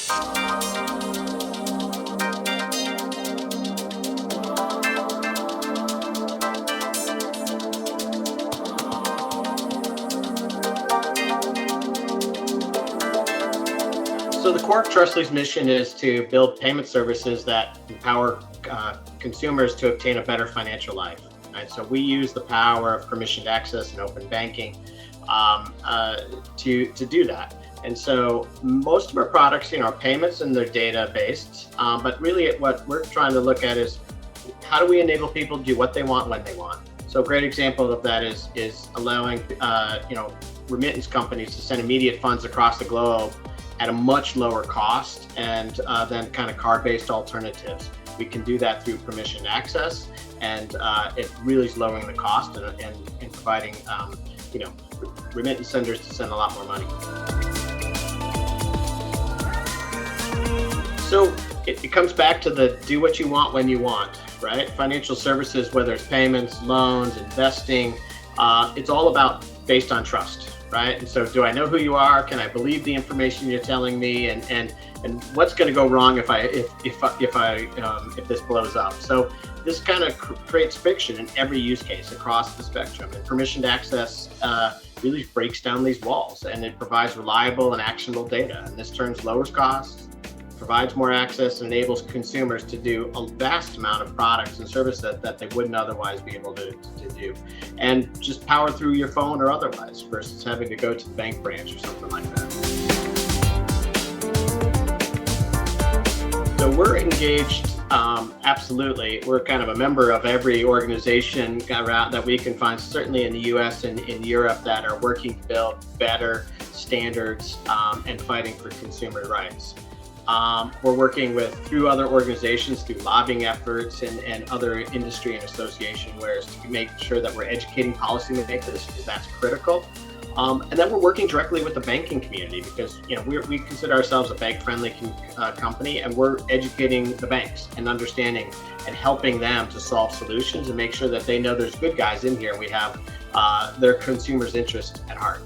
So the core of Trustly's mission is to build payment services that empower consumers to obtain a better financial life. Right? So we use the power of permissioned access and open banking to do that. And so most of our products, are payments and they're data based. But really, what we're trying to look at is how do we enable people to do what they want when they want. So a great example of that is allowing remittance companies to send immediate funds across the globe at a much lower cost and than kind of card-based alternatives. We can do that through permissioned access, and it really is lowering the cost and providing remittance senders to send a lot more money. So it comes back to the do what you want when you want, right? Financial services, whether it's payments, loans, investing, it's all about based on trust. Right? And so do I know who you are? Can I believe the information you're telling me? And what's going to go wrong if this blows up? So this kind of creates friction in every use case across the spectrum. And permissioned access really breaks down these walls, and it provides reliable and actionable data. And this lowers costs, provides more access, and enables consumers to do a vast amount of products and services that they wouldn't otherwise be able to do. And just power through your phone or otherwise versus having to go to the bank branch or something like that. So we're engaged, absolutely. We're kind of a member of every organization around that we can find, certainly in the US and in Europe, that are working to build better standards and fighting for consumer rights. We're working through other organizations, through lobbying efforts and other industry and association wares to make sure that we're educating policymakers, because that's critical. And then we're working directly with the banking community because we consider ourselves a bank-friendly company, and we're educating the banks and understanding and helping them to solve solutions and make sure that they know there's good guys in here and we have their consumers' interest at heart.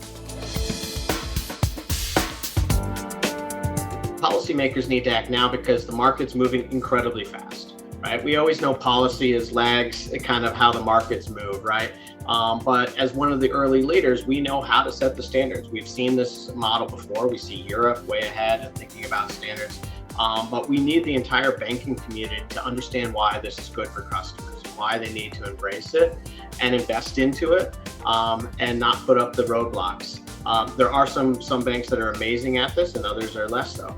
Policymakers need to act now because the market's moving incredibly fast, right? We always know policy is lags kind of how the markets move, right? But as one of the early leaders, we know how to set the standards. We've seen this model before. We see Europe way ahead and thinking about standards. But we need the entire banking community to understand why this is good for customers, why they need to embrace it and invest into it, and not put up the roadblocks. There are some banks that are amazing at this and others are less so.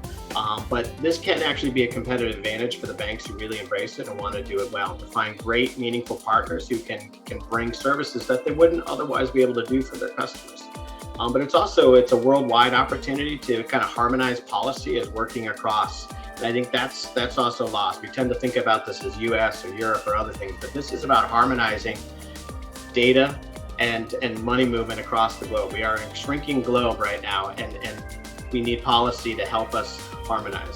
But this can actually be a competitive advantage for the banks who really embrace it and want to do it well, to find great, meaningful partners who can bring services that they wouldn't otherwise be able to do for their customers. But it's a worldwide opportunity to kind of harmonize policy as working across. And I think that's also lost. We tend to think about this as US or Europe or other things, but this is about harmonizing data and money movement across the globe. We are in a shrinking globe right now, and we need policy to help us harmonize.